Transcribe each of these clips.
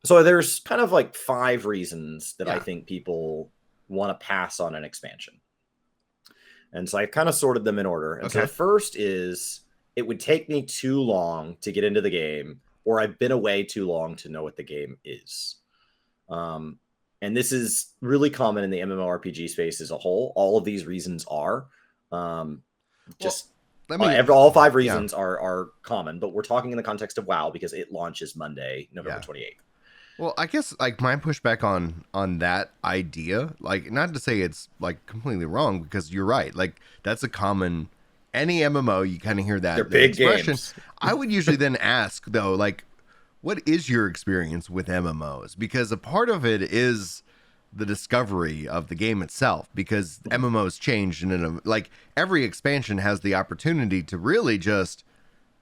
So there's kind of like 5 reasons that I Yeah. think people want to pass on an expansion. And so I kind of sorted them in order. And so the Okay. first is it would take me too long to get into the game, or I've been away too long to know what the game is. Um, and this is really common in the MMORPG space as a whole. All of these reasons are um, Well, just let me, all 5 yeah. reasons are common, but we're talking in the context of WoW because it launches Monday, November Yeah. 28th. Well, I guess like my pushback on that idea, like not to say it's like completely wrong because you're right. Like that's a common any MMO you kind of hear They're that big expression. games. I would usually then ask though, like, what is your experience with MMOs? Because a part of it is the discovery of the game itself. Because MMOs changed and like every expansion has the opportunity to really just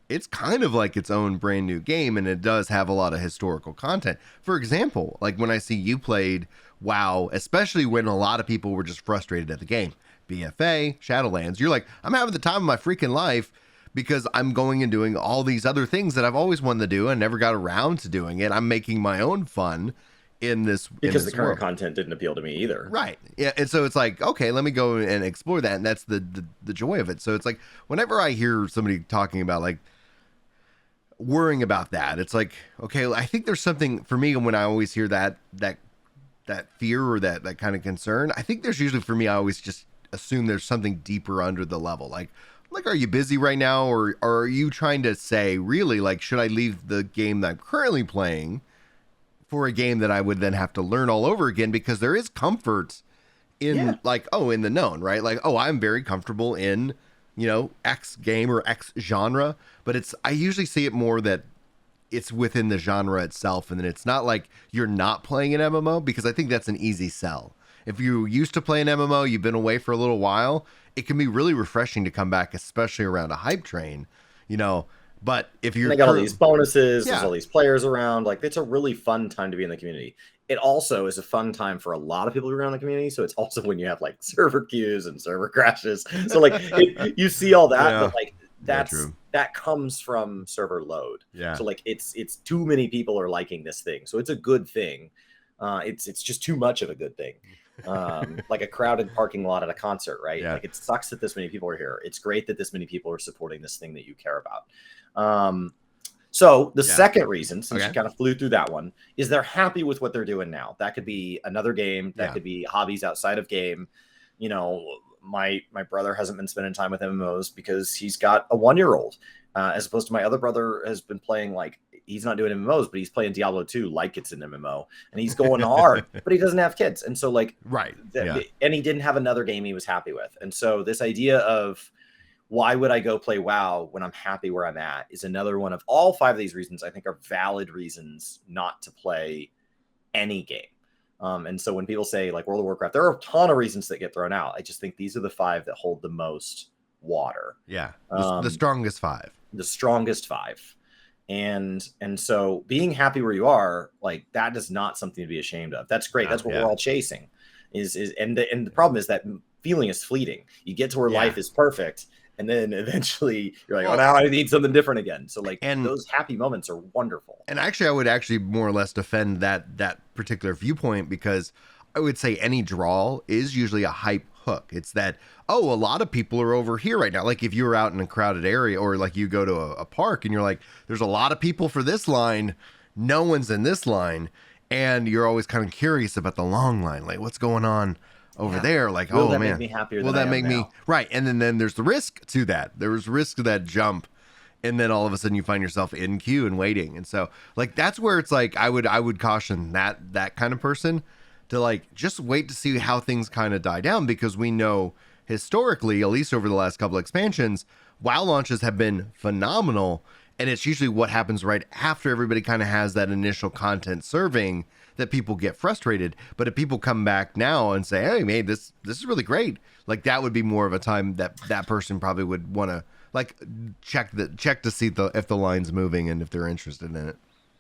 it's kind of like its own brand new game, and it does have a lot of historical content. For example, like when I see you played WoW, especially when a lot of people were just frustrated at the game, BFA, Shadowlands, you're like, I'm having the time of my freaking life because I'm going and doing all these other things that I've always wanted to do and never got around to doing it. I'm making my own fun in this Because the current world. content didn't appeal to me either. Right. Yeah. And so it's like, okay, let me go and explore that. And that's the joy of it. So it's like, whenever I hear somebody talking about like, worrying about that, it's like, okay, I think there's something for me when I always hear that fear or that kind of concern. I think there's usually for me, I always just assume there's something deeper under the level. Like, are you busy right now, or are you trying to say really like, should I leave the game that I'm currently playing for a game that I would then have to learn all over again? Because there is comfort in like, oh, in the known, right? Like, oh, I'm very comfortable in X game or X genre, but I usually see it more that it's within the genre itself, and then it's not like you're not playing an MMO, because I think that's an easy sell. If you used to play an MMO, you've been away for a little while, it can be really refreshing to come back, especially around a hype train, but if you're and they got all these bonuses, there's yeah, all these players around, like it's a really fun time to be in the community. It also is a fun time for a lot of people around the community, so it's also when you have like server queues and server crashes, so like you see all that, yeah, but like very true. that comes from server load. Yeah. So like it's too many people are liking this thing, so it's a good thing. It's just too much of a good thing. Like a crowded parking lot at a concert, right? Yeah. Like it sucks that this many people are here. It's great that this many people are supporting this thing that you care about. So the second reason, since you kind of flew through that one, is they're happy with what they're doing now. That could be another game. That could be hobbies outside of game. My brother hasn't been spending time with MMOs because he's got a 1-year-old, as opposed to my other brother has been playing, like, he's not doing MMOs, but he's playing Diablo 2 like it's an MMO, and he's going hard, but he doesn't have kids. And so like, and he didn't have another game he was happy with. And so this idea of why would I go play WoW when I'm happy where I'm at is another one of all 5 of these reasons I think are valid reasons not to play any game. And so when people say like World of Warcraft, there are a ton of reasons that get thrown out. I just think these are the 5 that hold the most water. Yeah. The strongest 5. The strongest 5. And so being happy where you are, like, that is not something to be ashamed of. That's great. That's what we're all chasing. And the problem is that feeling is fleeting. You get to where life is perfect, and then eventually you're like, oh, now I need something different again. So like, those happy moments are wonderful. And actually, I would actually more or less defend that particular viewpoint, because I would say any draw is usually a hype hook. It's that, oh, a lot of people are over here right now. Like if you're out in a crowded area, or like you go to a park and you're like, there's a lot of people for this line, no one's in this line. And you're always kind of curious about the long line. Like, what's going on over there? Like, will oh that man, make me happier will than that I am make me now? right? And then there's the risk to that. There's risk to that jump, and then all of a sudden you find yourself in queue and waiting. And so like that's where it's like I would caution that kind of person to like just wait to see how things kind of die down, because we know historically, at least over the last couple of expansions, WoW launches have been phenomenal. And it's usually what happens right after everybody kind of has that initial content serving that people get frustrated. But if people come back now and say, hey, man, this is really great, like that would be more of a time that person probably would want to like check to see if the line's moving and if they're interested in it.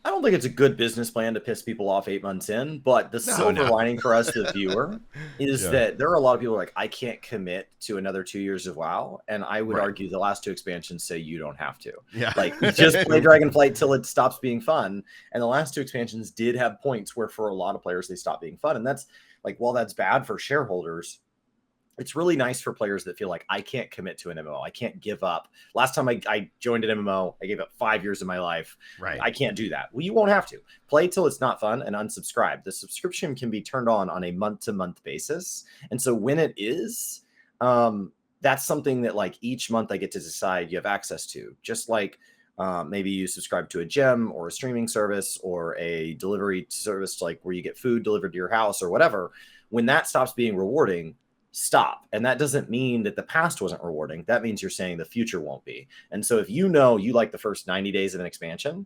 I don't think it's a good business plan to piss people off 8 months in, but the silver lining for us, the viewer, is that there are a lot of people like, I can't commit to another 2 years of WoW. And I would argue the last 2 expansions say you don't have to. Yeah. Like, you just play Dragonflight till it stops being fun. And the last 2 expansions did have points where for a lot of players, they stopped being fun. And that's like, while that's bad for shareholders, it's really nice for players that feel like I can't commit to an MMO. I can't give up. Last time I joined an MMO, I gave up 5 years of my life. Right. I can't do that. Well, you won't have to. Play till it's not fun and unsubscribe. The subscription can be turned on a month-to-month basis. And so when it is, that's something that like each month I get to decide you have access to. Just like maybe you subscribe to a gem or a streaming service or a delivery service, like where you get food delivered to your house or whatever. When that stops being rewarding, stop. And that doesn't mean that the past wasn't rewarding. That means you're saying the future won't be. And so if you know you like the first 90 days of an expansion,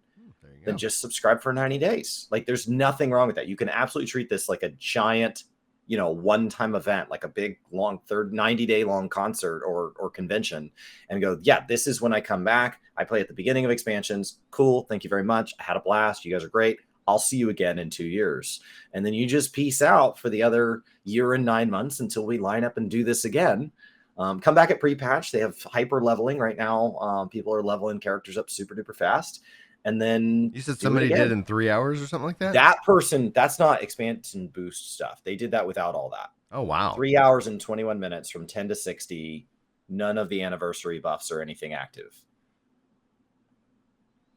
then just subscribe for 90 days. Like, there's nothing wrong with that. You can absolutely treat this like a giant, one-time event, like a big, long, 90-day long concert or convention, and go, yeah, this is when I come back. I play at the beginning of expansions. Cool. Thank you very much. I had a blast. You guys are great. I'll see you again in 2 years. And then you just peace out for the other year and 9 months until we line up and do this again. Come back at pre-patch. They have hyper leveling right now. People are leveling characters up super duper fast. And then you said somebody did it in 3 hours or something like that? That person, that's not expansion boost stuff. They did that without all that. Oh, wow. 3 hours and 21 minutes from 10 to 60. None of the anniversary buffs or anything active.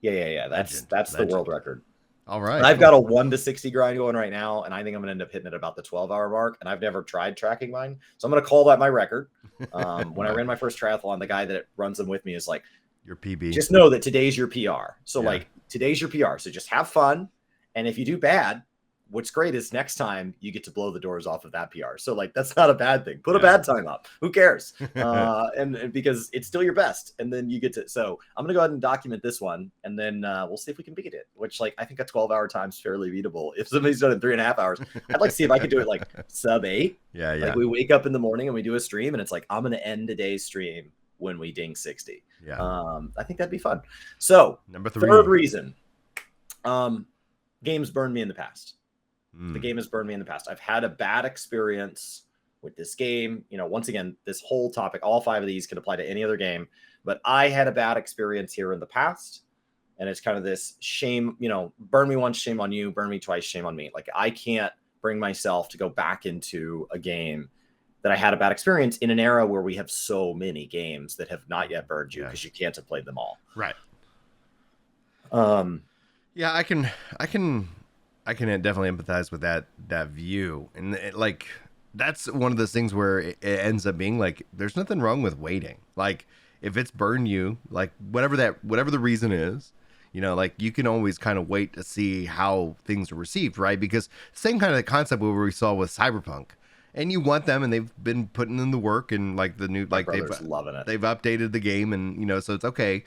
Yeah. That's the world record. All right. I've got a 1 to 60 grind going right now, and I think I'm going to end up hitting it about the 12-hour mark. And I've never tried tracking mine, so I'm going to call that my record. When I ran my first triathlon, the guy that runs them with me is like, "Your PB. Just know that today's your PR. So like today's your PR. So just have fun, and if you do bad, what's great is next time you get to blow the doors off of that PR. So like that's not a bad thing. Put a bad time up. Who cares? And because it's still your best. And then you get to. So I'm gonna go ahead and document this one, and then we'll see if we can beat it. Which like I think a 12-hour time is fairly beatable. If somebody's done it in 3.5 hours, I'd like to see if I could do it like sub 8. Yeah. Like we wake up in the morning and we do a stream, and it's like I'm gonna end today's stream when we ding 60. Yeah. I think that'd be fun. So number 3, third reason, games burned me in the past. The game has burned me in the past. I've had a bad experience with this game. Once again, this whole topic, all 5 of these can apply to any other game, but I had a bad experience here in the past. And it's kind of this shame, burn me once, shame on you, burn me twice, shame on me. Like I can't bring myself to go back into a game that I had a bad experience in an era where we have so many games that have not yet burned you because you can't have played them all. Right. Yeah, I can definitely empathize with that view. And that's one of those things where it ends up being like, there's nothing wrong with waiting. Like if it's burned you, like whatever the reason is, like you can always kind of wait to see how things are received. Right. Because same kind of concept where we saw with Cyberpunk. And you want them, and they've been putting in the work, and like the new, like they've loving it. They've updated the game, and so it's okay,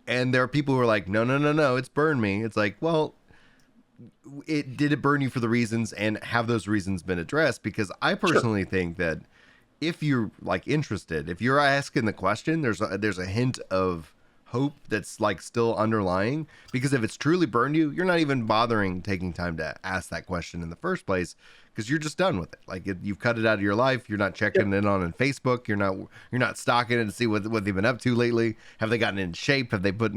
And there are people who are like, no, it's burned me. It's like, well, did it burn you for the reasons, and have those reasons been addressed? Because I personally think that if you're like interested, if you're asking the question, there's a hint of hope that's like still underlying. Because if it's truly burned you, you're not even bothering taking time to ask that question in the first place. Because you're just done with it. Like you've cut it out of your life. You're not checking it on Facebook. You're not stalking it to see what they've been up to lately. Have they gotten in shape? Have they put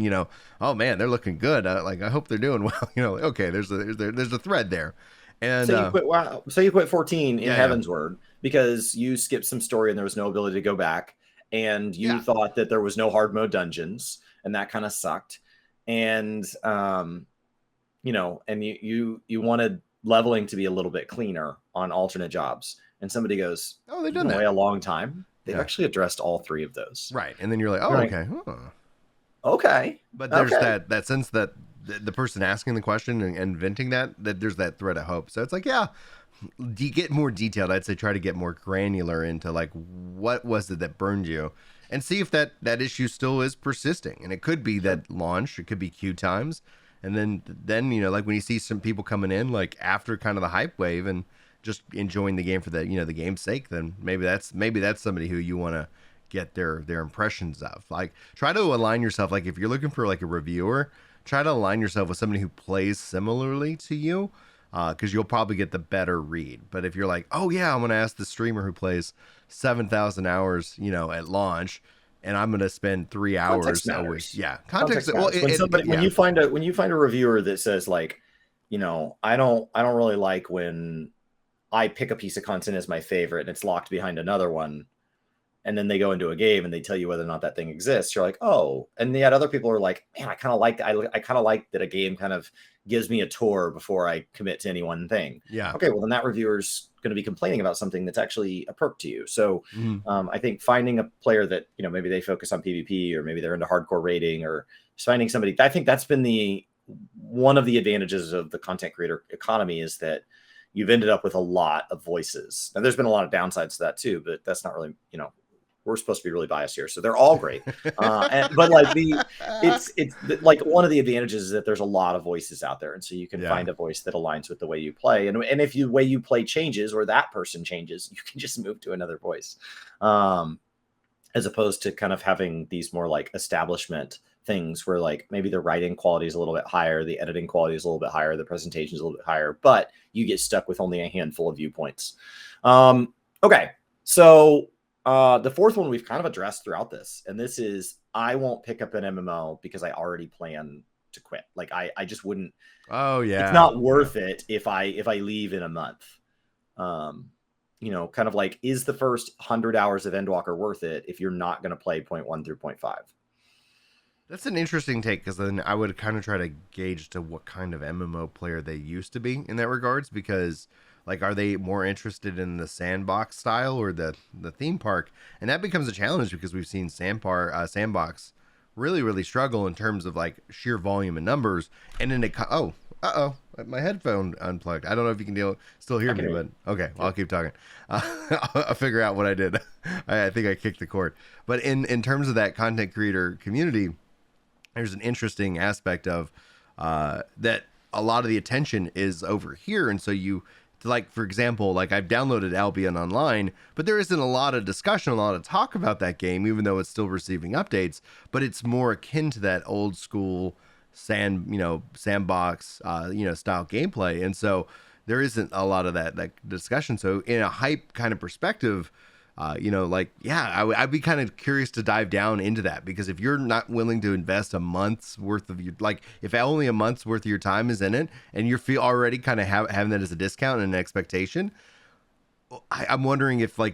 oh man, they're looking good. I hope they're doing well. Okay, there's a thread there. And so you quit. Wow. So you quit 14 in Heaven's Word because you skipped some story and there was no ability to go back, and you thought that there was no hard mode dungeons, and that kind of sucked. And and you wanted leveling to be a little bit cleaner on alternate jobs, and somebody goes, "Oh, they've done that a long time." They've actually addressed all 3 of those, right? And then you're like, "Oh, okay, okay." But there's that sense that the person asking the question and venting that there's that thread of hope. So it's like, do you get more detailed? I'd say try to get more granular into like what was it that burned you, and see if that issue still is persisting. And it could be that launch, it could be queue times. And then like when you see some people coming in like after kind of the hype wave and just enjoying the game for the the game's sake, then maybe that's somebody who you want to get their impressions of. Like try to align yourself. Like if you're looking for like a reviewer, try to align yourself with somebody who plays similarly to you, because you'll probably get the better read. But if you're like, oh yeah, I'm going to ask the streamer who plays 7,000 hours, at launch, and I'm going to spend 3 Context hours a week. matters. Yeah, Context Well, matters. When you find a reviewer that says like, I don't really like when I pick a piece of content as my favorite and it's locked behind another one, and then they go into a game and they tell you whether or not that thing exists. You're like, oh, and yet other people are like, man, I kind of like that a game kind of gives me a tour before I commit to any one thing. Yeah. Okay, well then that reviewer's going to be complaining about something that's actually a perk to you. So I think finding a player that maybe they focus on PvP, or maybe they're into hardcore raiding, or just finding somebody. I think that's been one of the advantages of the content creator economy, is that you've ended up with a lot of voices. Now there's been a lot of downsides to that too, but that's not really we're supposed to be really biased here, so they're all great. But like it's like one of the advantages is that there's a lot of voices out there, and so you can find a voice that aligns with the way you play. And if the way you play changes, or that person changes, you can just move to another voice, as opposed to kind of having these more like establishment things where like maybe the writing quality is a little bit higher, the editing quality is a little bit higher, the presentation is a little bit higher, but you get stuck with only a handful of viewpoints. Okay, so the fourth one we've kind of addressed throughout this, and this is, I won't pick up an MMO because I already plan to quit. Like I just wouldn't. Oh yeah, it's not worth it if I leave in a month. Kind of like, is the first 100 hours of Endwalker worth it if you're not going to play 0.1 through 0.5? That's an interesting take, because then I would kind of try to gauge to what kind of MMO player they used to be in that regards, because like, are they more interested in the sandbox style or the theme park? And that becomes a challenge, because we've seen sandbox really, really struggle in terms of like sheer volume and numbers. And then my headphone unplugged. I don't know if you can still hear me, but okay, well, I'll keep talking. I'll figure out what I did. I think I kicked the cord. But in terms of that content creator community, there's an interesting aspect of that a lot of the attention is over here. And so like, for example, like I've downloaded Albion Online, but there isn't a lot of discussion, a lot of talk about that game, even though it's still receiving updates. But it's more akin to that old school sandbox, style gameplay. And so there isn't a lot of that discussion. So in a hype kind of perspective, I'd be kind of curious to dive down into that, because if you're not willing to invest a month's worth of your, like, if only a month's worth of your time is in it, and you feel already kind of having that as a discount and an expectation, I'm wondering if are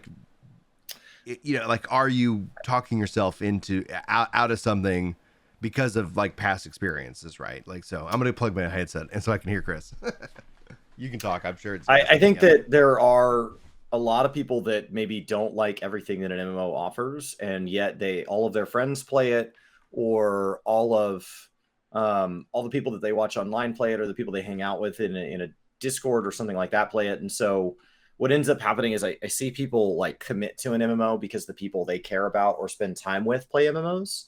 you talking yourself into out of something because of like past experiences, right? Like, so I'm going to plug my headset and so I can hear Chris. You can talk. I'm sure I think that there are a lot of people that maybe don't like everything that an MMO offers, and yet all of their friends play it, or all the people that they watch online play it, or the people they hang out with in a Discord or something like that play it. And so what ends up happening is I see people like commit to an MMO because the people they care about or spend time with play MMOs.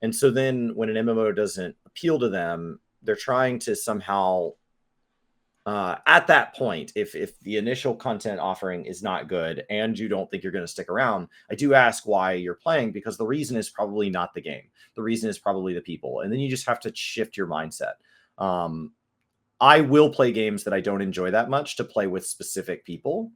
And so then when an MMO doesn't appeal to them, they're trying to somehow at that point, if the initial content offering is not good and you don't think you're going to stick around, I do ask why you're playing, because the reason is probably not the game. The reason is probably the people. And then you just have to shift your mindset. I will play games that I don't enjoy that much to play with specific people,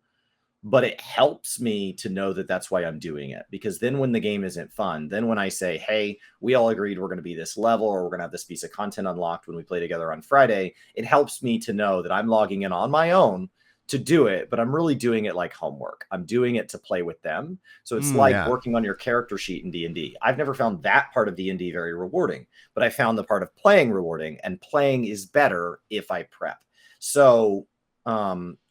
but it helps me to know that that's why I'm doing it. Because then when the game isn't fun, then when I say, hey, we all agreed we're going to be this level, or we're going to have this piece of content unlocked when we play together on Friday, it helps me to know that I'm logging in on my own to do it, but I'm really doing it like homework. I'm doing it to play with them. So it's working on your character sheet in D&D. I've never found that part of D&D very rewarding, but I found the part of playing rewarding, and playing is better if I prep. So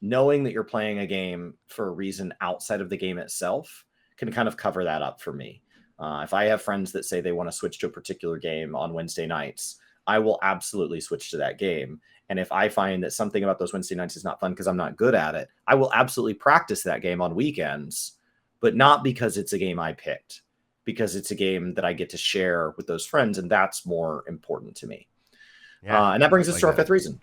knowing that you're playing a game for a reason outside of the game itself can kind of cover that up for me. If I have friends that say they want to switch to a particular game on Wednesday nights, I will absolutely switch to that game. And if I find that something about those Wednesday nights is not fun because I'm not good at it, I will absolutely practice that game on weekends, but not because it's a game I picked, because it's a game that I get to share with those friends, and that's more important to me. Yeah, and that brings us to our fifth reason.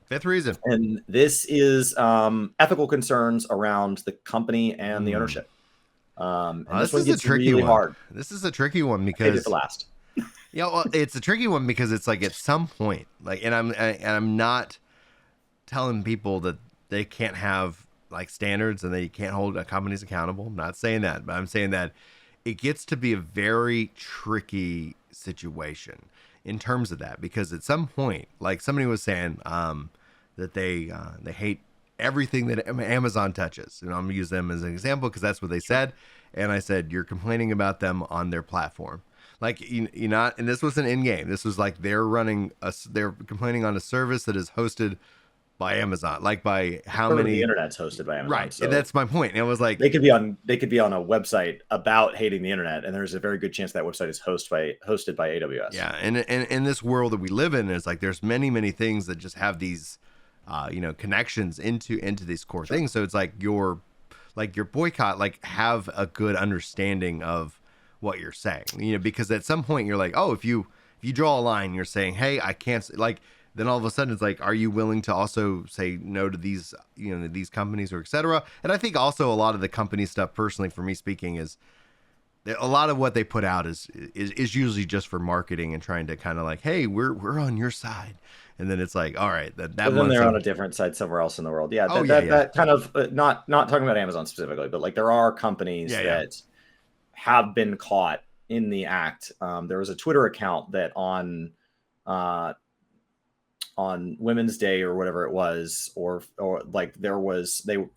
And this is ethical concerns around the company and the ownership. And this one gets really hard. This is a tricky one because Save it for last. Yeah, well, it's a tricky one because it's like at some point, like, and I'm not telling people that they can't have like standards and they can't hold companies accountable. I'm not saying that, but I'm saying that it gets to be a very tricky situation in terms of that, because at some point, like somebody was saying, that they hate everything that Amazon touches, and I'm gonna use them as an example because that's what they said. And I said, you're complaining about them on their platform. Like you not, and this wasn't in game. This was like they're complaining on a service that is hosted by Amazon, like by how The many. internet's hosted by Amazon, Right, and so that's my point. And it was like, they could be on a website about hating the internet, and there's a very good chance that website is hosted by AWS. yeah, and in this world that we live in, is like there's many things that just have these, connections into these core things. So it's like your boycott, like have a good understanding of what you're saying, because at some point you're like, oh, if you draw a line, you're saying, hey, I can't, like, then all of a sudden it's like, are you willing to also say no to these, these companies or etc. And I think also a lot of the company stuff, personally, for me speaking, is a lot of what they put out is usually just for marketing and trying to kind of like, hey, we're on your side. And then it's like, all right, that But then they're on a different side somewhere else in the world. Yeah, that kind of not talking about Amazon specifically, but like there are companies that have been caught in the act. There was a Twitter account that on Women's Day or whatever it was, or like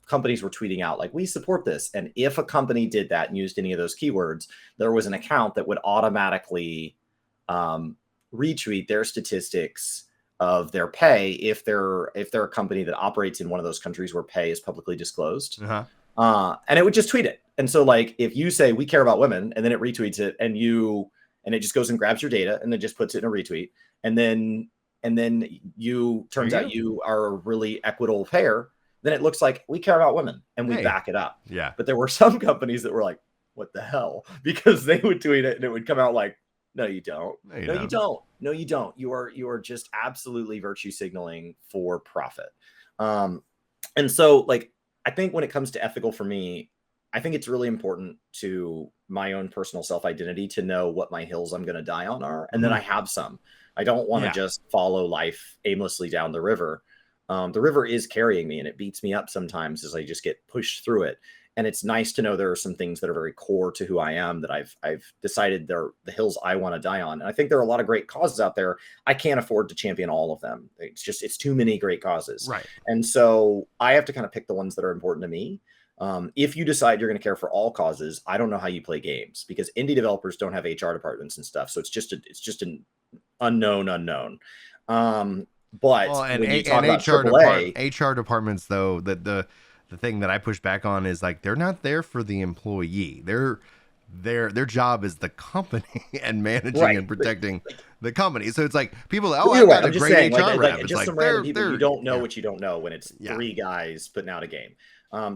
companies were tweeting out like, we support this, and if a company did that and used any of those keywords, there was an account that would automatically retweet their statistics of their pay if they're a company that operates in one of those countries where pay is publicly disclosed. And it would just tweet it. And so like if you say we care about women, and then it retweets it, and it just goes and grabs your data and then just puts it in a retweet, and then turns out you are a really equitable payer, then it looks like we care about women and we back it up. Yeah. But there were some companies that were like, what the hell? Because they would tweet it and it would come out like, no, you don't. No, you don't. No, you don't. You are just absolutely virtue signaling for profit. And so like, I think when it comes to ethical for me, I think it's really important to my own personal self-identity to know what my hills I'm going to die on are. And then I have some. I don't want to just follow life aimlessly down the river. The river is carrying me, and it beats me up sometimes as I just get pushed through it. And it's nice to know there are some things that are very core to who I am that I've decided they're the hills I want to die on. And I think there are a lot of great causes out there. I can't afford to champion all of them. It's too many great causes. Right. And so I have to kind of pick the ones that are important to me. If you decide you're going to care for all causes, I don't know how you play games, because indie developers don't have HR departments and stuff. So it's just an unknown. But when you talk about HR departments, though, the thing that I push back on is like they're not there for the employee. Their job is the company and managing and protecting the company. So it's like people, I've got a great HR rep. It's like some random people, you don't know what you don't know when it's three guys putting out a game.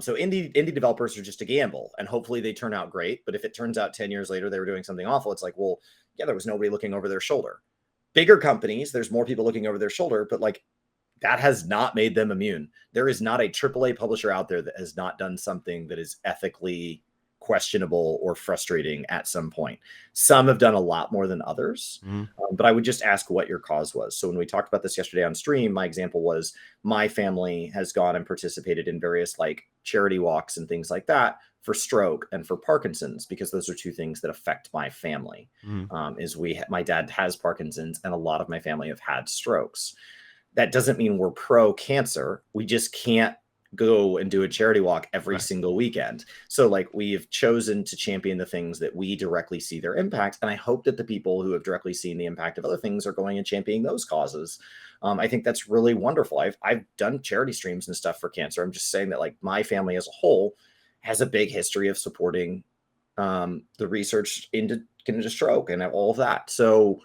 So indie developers are just a gamble, and hopefully they turn out great. But if it turns out 10 years later they were doing something awful, it's like, well, yeah, there was nobody looking over their shoulder. Bigger companies, there's more people looking over their shoulder, but like that has not made them immune. There is not a AAA publisher out there that has not done something that is ethically questionable or frustrating at some point. Some have done a lot more than others, but I would just ask what your cause was. So when we talked about this yesterday on stream, my example was my family has gone and participated in various like charity walks and things like that for stroke and for Parkinson's, because those are two things that affect my family. My dad has Parkinson's, and a lot of my family have had strokes. That doesn't mean we're pro cancer. We just can't go and do a charity walk every single weekend. So like we've chosen to champion the things that we directly see their impact. And I hope that the people who have directly seen the impact of other things are going and championing those causes. I think that's really wonderful. I've done charity streams and stuff for cancer. I'm just saying that like my family as a whole has a big history of supporting the research into stroke and all of that. So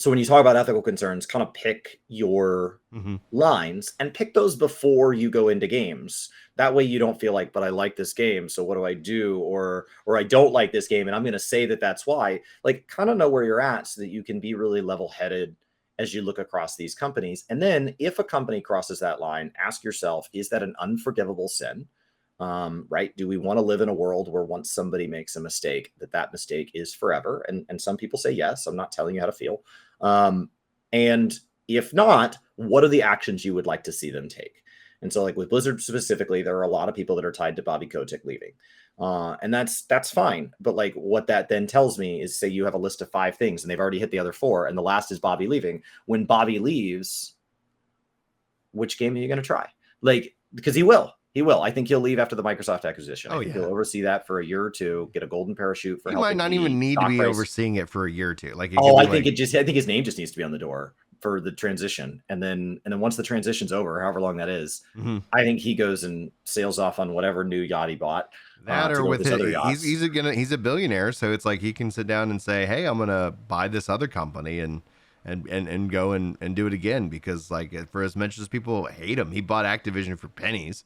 when you talk about ethical concerns, kind of pick your lines and pick those before you go into games. That way you don't feel like, but I like this game, so what do I do? Or I don't like this game, and I'm going to say that that's why. Like, kind of know where you're at so that you can be really level-headed as you look across these companies. And then if a company crosses that line, ask yourself, is that an unforgivable sin? Right? Do we want to live in a world where once somebody makes a mistake, that mistake is forever? And some people say yes. I'm not telling you how to feel. And if not, what are the actions you would like to see them take? And so, like with Blizzard specifically, there are a lot of people that are tied to Bobby Kotick leaving. And that's fine. But like what that then tells me is, say you have a list of 5 things and they've already hit the other 4, and the last is Bobby leaving. When Bobby leaves, which game are you going to try? Like, because he will. He will. I think he'll leave after the Microsoft acquisition. I think he'll oversee that for a year or 2, get a golden parachute for. He might not even need to be overseeing it for a year or 2. Like, I think his name just needs to be on the door for the transition, and then once the transition's over, however long that is, I think he goes and sails off on whatever new yacht he bought. That or with his, he's a billionaire, so it's like he can sit down and say, "Hey, I'm gonna buy this other company and go and do it again," because like for as much as people hate him, he bought Activision for pennies,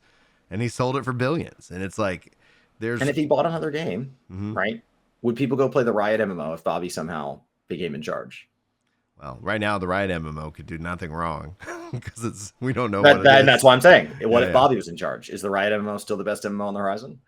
and he sold it for billions, and it's like and if he bought another game, right? Would people go play the Riot MMO if Bobby somehow became in charge? Well, right now the Riot MMO could do nothing wrong because we don't know and that's why I'm saying, what if Bobby was in charge? Is the Riot MMO still the best MMO on the horizon?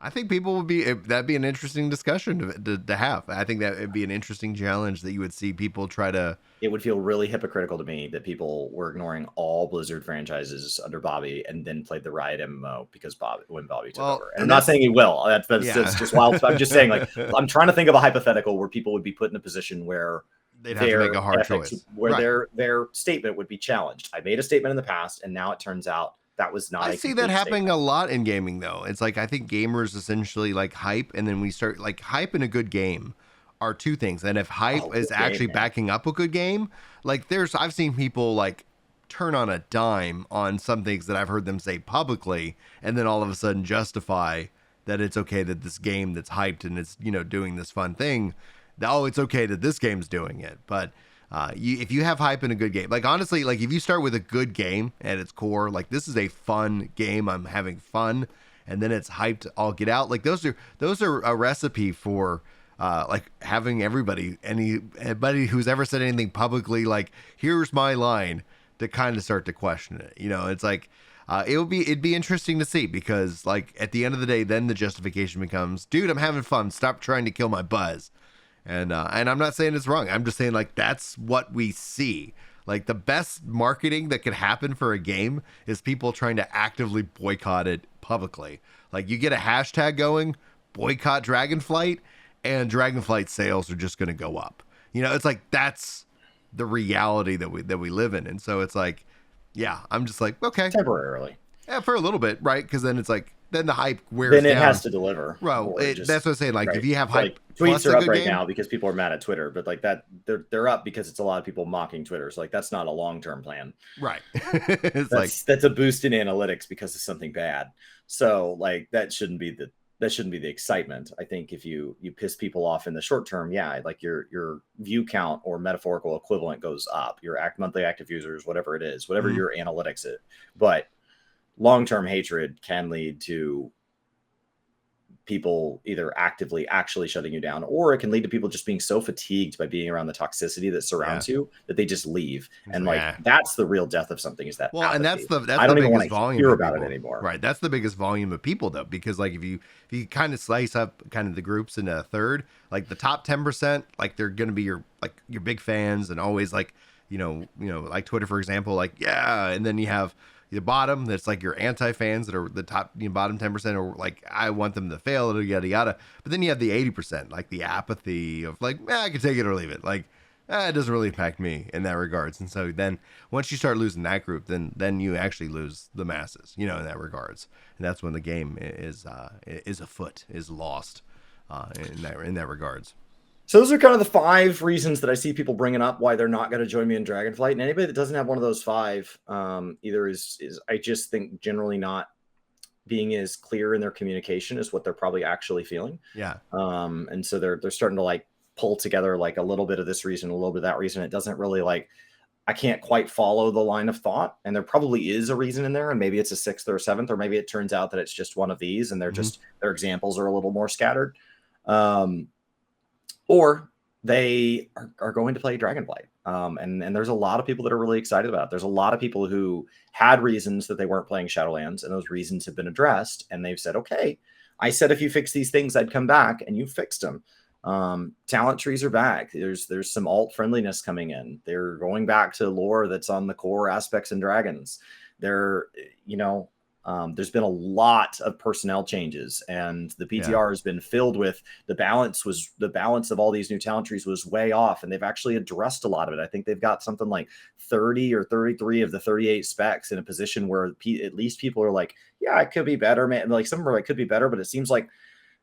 I think people would that'd be an interesting discussion to have. I think that it'd be an interesting challenge that you would see people try to. It would feel really hypocritical to me that people were ignoring all Blizzard franchises under Bobby and then played the Riot MMO because when Bobby took over. And I'm not saying he will. That's just wild. I'm just saying, like, I'm trying to think of a hypothetical where people would be put in a position where they'd have to make a hard choice, where their statement would be challenged. I made a statement in the past, and now it turns out that was not. I see that happening a lot in gaming, though. It's like I think gamers essentially like hype, and then we start like hype and a good game are 2 things. And if hype is actually backing up a good game, like I've seen people like turn on a dime on some things that I've heard them say publicly, and then all of a sudden justify that it's okay that this game that's hyped and it's doing this fun thing, it's okay that this game's doing it, but. If you have hype in a good game, like honestly, like if you start with a good game at its core, like this is a fun game, I'm having fun, and then it's hyped, I'll get out. Like those are a recipe for like having anybody who's ever said anything publicly, like here's my line, to kind of start to question it. It's like it'd be interesting to see, because like at the end of the day, then the justification becomes, dude, I'm having fun. Stop trying to kill my buzz. And I'm not saying it's wrong. I'm just saying like that's what we see. Like the best marketing that could happen for a game is people trying to actively boycott it publicly. Like you get a hashtag going, boycott Dragonflight, and Dragonflight sales are just going to go up. It's like that's the reality that we live in. And so it's like, yeah, I'm just like, okay, temporarily. Yeah, for a little bit, right? Because then it's like then the hype wears down. Then it has to deliver. Well, that's what I'm saying. Like if you have hype. Like, tweets are up right now because people are mad at Twitter, but like that they're up because it's a lot of people mocking Twitter. So like that's not a long-term plan. Right. That's a boost in analytics because of something bad. So like that shouldn't be the excitement. I think if you piss people off in the short term, yeah, like your view count or metaphorical equivalent goes up. Your monthly active users, whatever it is, whatever your analytics is. But long-term hatred can lead to people either actively actually shutting you down, or it can lead to people just being so fatigued by being around the toxicity that surrounds you that they just leave. And like that's the real death of something, is that apathy. And that's I don't the even want biggest to volume hear of about people. it anymore. Right, that's the biggest volume of people though, because like if you kind of slice up kind of the groups into a third, like the top 10%, like they're going to be your big fans and always like like Twitter for example, like and then you have the bottom, that's like your anti-fans that are the top bottom 10%, or like I want them to fail, yada yada. But then you have the 80%, like the apathy of like I can take it or leave it, like it doesn't really impact me in that regards. And so then once you start losing that group, then you actually lose the masses, in that regards. And that's when the game is afoot, is lost in that regards. So those are kind of the 5 reasons that I see people bringing up why they're not going to join me in Dragonflight. And anybody that doesn't have one of those 5, either is I just think generally not being as clear in their communication as what they're probably actually feeling. Yeah. And so they're starting to like pull together like a little bit of this reason, a little bit of that reason. It doesn't really like, I can't quite follow the line of thought. And there probably is a reason in there, and maybe it's a 6th or a 7th, or maybe it turns out that it's just one of these, and they're just their examples are a little more scattered. Or they are going to play Dragonflight. And there's a lot of people that are really excited about it. There's a lot of people who had reasons that they weren't playing Shadowlands, and those reasons have been addressed. And they've said, okay, I said if you fix these things, I'd come back, and you fixed them. Talent trees are back. There's some alt friendliness coming in. They're going back to lore that's on the core aspects in Dragons. There's been a lot of personnel changes, and the PTR has been filled with the balance of all these new talent trees was way off, and they've actually addressed a lot of it. I think they've got something like 30 or 33 of the 38 specs in a position where at least people are like, yeah, it could be better, man. Like some are like, could be better, but it seems like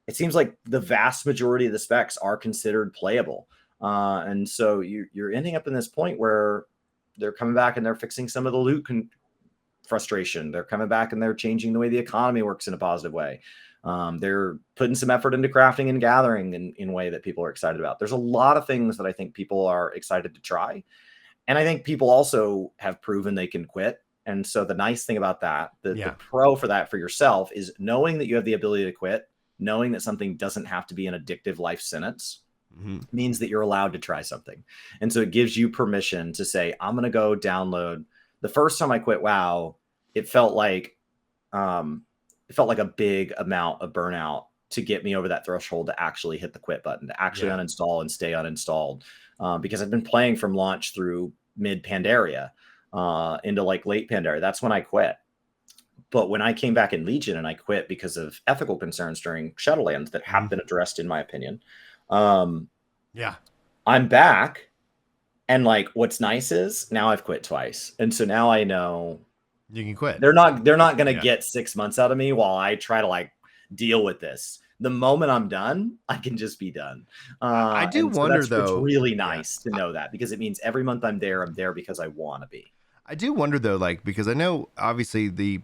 the vast majority of the specs are considered playable. And so you're ending up in this point where they're coming back and they're fixing some of the loot frustration. They're coming back and they're changing the way the economy works in a positive way. They're putting some effort into crafting and gathering in a way that people are excited about. There's a lot of things that I think people are excited to try. And I think people also have proven they can quit. And so the nice thing about that, the pro for that for yourself is knowing that you have the ability to quit, knowing that something doesn't have to be an addictive life sentence means that you're allowed to try something. And so it gives you permission to say, I'm going to go download. The first time I quit WoW, it felt like a big amount of burnout to get me over that threshold to actually hit the quit button, to actually uninstall and stay uninstalled. Because I've been playing from launch through mid Pandaria into like late Pandaria. That's when I quit. But when I came back in Legion and I quit because of ethical concerns during Shadowlands that have been addressed, in my opinion, I'm back. And like, what's nice is now I've quit twice. And so now I know you can quit. They're not going to get 6 months out of me while I try to like deal with this. The moment I'm done, I can just be done. I do wonder though. It's really nice to know that, because it means every month I'm there because I want to be. I do wonder though, like, because I know obviously the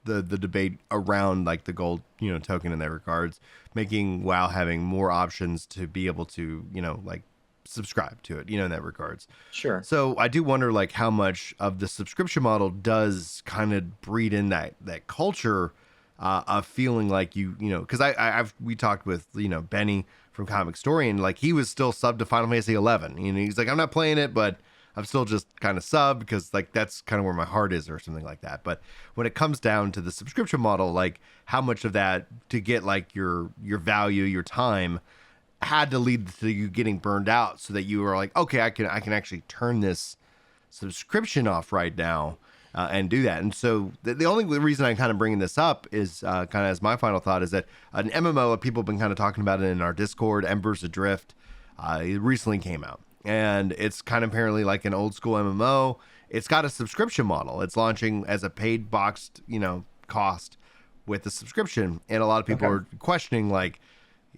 debate around like the gold, token in that regards, making WoW having more options to be able to, like subscribe to it, in that regards. Sure. So I do wonder like how much of the subscription model does kind of breed in that culture of feeling like because we talked with Benny from Comic Story, and like he was still subbed to Final Fantasy 11. He's like, I'm not playing it, but I'm still just kind of subbed because like that's kind of where my heart is or something like that. But when it comes down to the subscription model, like how much of that to get like your value, your time had to lead to you getting burned out, so that you were like, okay, I can actually turn this subscription off right now and do that. And so the only reason I'm kind of bringing this up is kind of as my final thought is that an MMO, people have been kind of talking about it in our Discord, Embers Adrift, it recently came out. And it's kind of apparently like an old school MMO. It's got a subscription model. It's launching as a paid boxed, cost with the subscription. And a lot of people are questioning, like,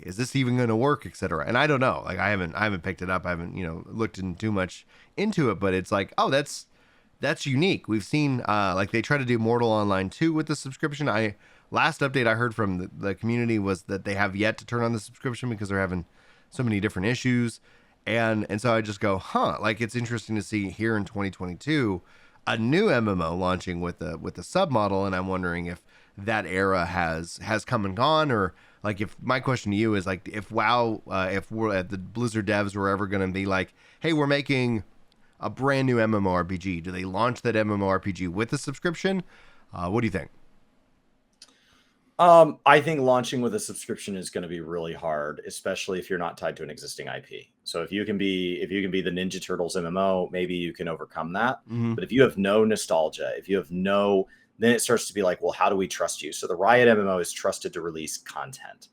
is this even going to work, etc. And I don't know. Like, I haven't picked it up. I haven't, looked in too much into it. But it's like, oh, that's unique. We've seen like they try to do Mortal Online 2 with the subscription. Last update I heard from the community was that they have yet to turn on the subscription because they're having so many different issues. And so I just go, like it's interesting to see here in 2022 a new MMO launching with the sub model, and I'm wondering if that era has come and gone, or like if my question to you is like if WoW, if we're at the Blizzard devs were ever going to be like, hey, we're making a brand new MMORPG, do they launch that MMORPG with a subscription? What do you think? I think launching with a subscription is going to be really hard, especially if you're not tied to an existing IP. So if you can be the Ninja Turtles MMO, maybe you can overcome that. Mm-hmm. But if you have no nostalgia, then it starts to be like, well, how do we trust you? So the Riot MMO is trusted to release content.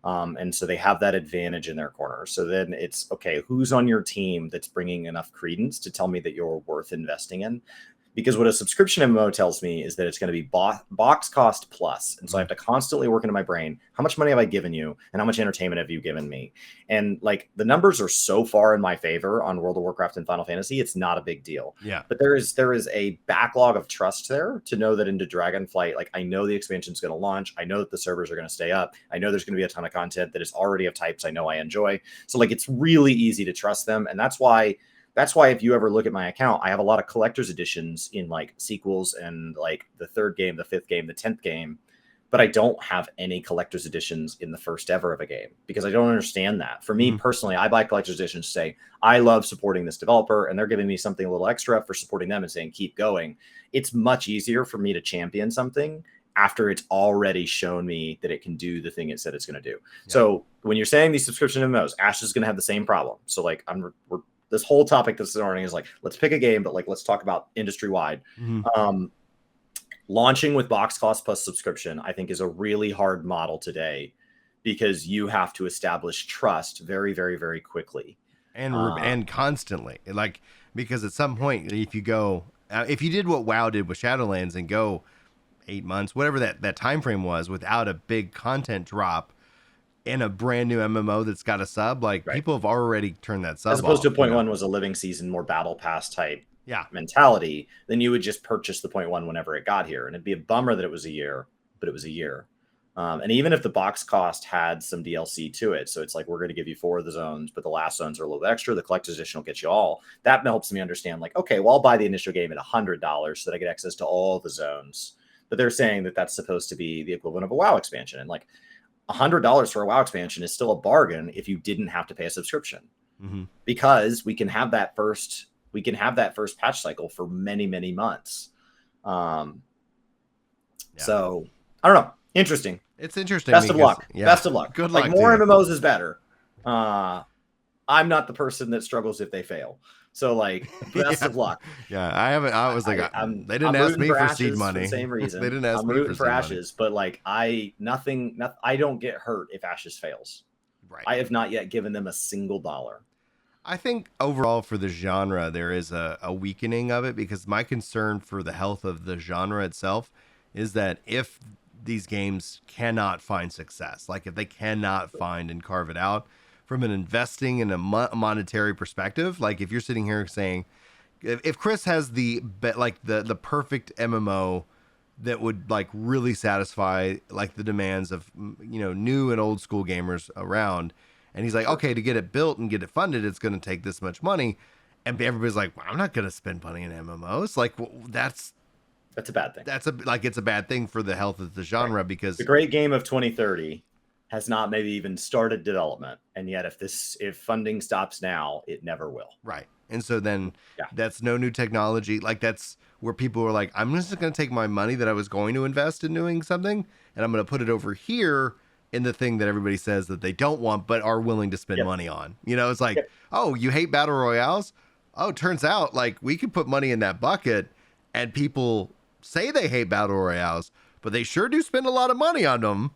And so they have that advantage in their corner. So then it's, okay, who's on your team that's bringing enough credence to tell me that you're worth investing in? Because what a subscription MMO tells me is that it's going to be box cost plus. And so I have to constantly work into my brain, how much money have I given you and how much entertainment have you given me? And like the numbers are so far in my favor on World of Warcraft and Final Fantasy, it's not a big deal. Yeah. But there is a backlog of trust there to know that into Dragonflight, like I know the expansion is going to launch. I know that the servers are going to stay up. I know there's going to be a ton of content that is already of types I know I enjoy. So like it's really easy to trust them. And that's why if you ever look at my account, I have a lot of collector's editions in like sequels and like the 3rd game, the 5th game, the 10th game but I don't have any collector's editions in the first ever of a game because I don't understand that. For me personally, I buy collector's editions to say, I love supporting this developer and they're giving me something a little extra for supporting them and saying, keep going. It's much easier for me to champion something after it's already shown me that it can do the thing it said it's going to do. Yeah. So when you're saying these subscription MMOs, Ash is going to have the same problem. So like this whole topic this morning is like, let's pick a game, but like, let's talk about industry wide. Launching with box cost plus subscription, I think, is a really hard model today because you have to establish trust very, very, very quickly and constantly. Like, because at some point, if you go, if you did what WoW did with Shadowlands and go 8 months, whatever that time frame was, without a big content drop in a brand new MMO that's got a sub, like people have already turned that sub as opposed off, to point one was a living season, more battle pass type yeah, mentality, then you would just purchase the 0.1 whenever it got here. And it'd be a bummer that it was a year, but it was a year. And even if the box cost had some DLC to it, so it's like, we're going to give you 4 of the zones, but the last zones are a little bit extra. The collector's edition will get you all. That helps me understand, like, okay, well, I'll buy the initial game at $100 so that I get access to all the zones. But they're saying that that's supposed to be the equivalent of a WoW expansion. And like $100 for a WoW expansion is still a bargain if you didn't have to pay a subscription, because we can have that first patch cycle for many, many months. So I don't know. Interesting. It's interesting. Best of luck. Yeah. Best of luck. Good luck. Like, more MMOs is better. I'm not the person that struggles if they fail. So like, best of luck. Yeah, I was like, they didn't ask me for seed money. For the same reason. They didn't ask I'm me rooting for Ashes, but like, I don't get hurt if Ashes fails. Right. I have not yet given them a single dollar. I think overall for the genre, there is a weakening of it, because my concern for the health of the genre itself is that if these games cannot find success, like if they cannot find and carve it out from an investing in a monetary perspective, like if you're sitting here saying, if Chris has the perfect MMO that would like really satisfy like the demands of, you know, new and old school gamers around, and he's like, okay, to get it built and get it funded, it's going to take this much money. And everybody's like, well, I'm not going to spend money in MMOs. Like, well, that's a bad thing. It's a bad thing for the health of the genre, right? Because the great game of 2030 has not maybe even started development. And yet if funding stops now, it never will. Right. And so then that's no new technology. Like, that's where people are like, I'm just going to take my money that I was going to invest in doing something, and I'm going to put it over here in the thing that everybody says that they don't want, but are willing to spend money on. You know, it's like, oh, you hate battle royales? Oh, turns out like we could put money in that bucket, and people say they hate battle royales, but they sure do spend a lot of money on them.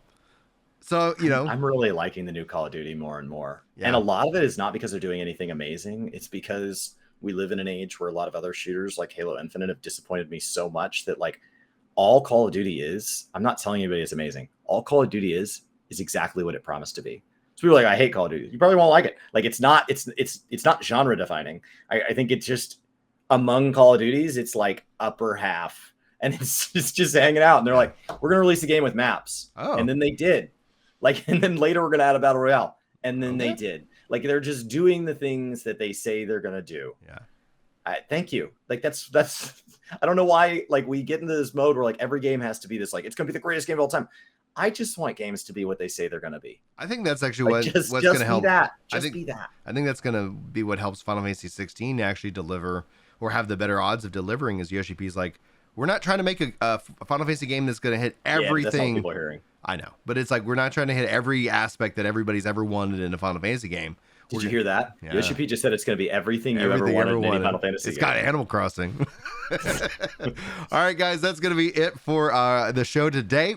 So, you know, I'm really liking the new Call of Duty more and more. And a lot of it is not because they're doing anything amazing. It's because we live in an age where a lot of other shooters like Halo Infinite have disappointed me so much that like all Call of Duty is, I'm not telling anybody it's amazing. All Call of Duty is exactly what it promised to be. So people are like, I hate Call of Duty. You probably won't like it. Like, it's not genre defining. I think it's just among Call of Duties, it's like upper half, and it's just hanging out. And they're like, we're going to release a game with maps. Oh. And then they did. Like, and then later we're going to add a battle royale. And then they did. Like, they're just doing the things that they say they're going to do. Yeah. Thank you. Like, that's, I don't know why, like, we get into this mode where like every game has to be this, like, it's going to be the greatest game of all time. I just want games to be what they say they're going to be. I think that's actually what's going to help. Be that. I think that's going to be what helps Final Fantasy 16 actually deliver, or have the better odds of delivering, is Yoshi P's like, we're not trying to make a Final Fantasy game that's going to hit everything. That's what people are hearing. I know, but it's like, we're not trying to hit every aspect that everybody's ever wanted in a Final Fantasy game. Did you hear that? Yeah. Yoshi P just said it's going to be everything you ever wanted in any Final Fantasy game. It's got Animal Crossing. All right, guys, that's going to be it for the show today.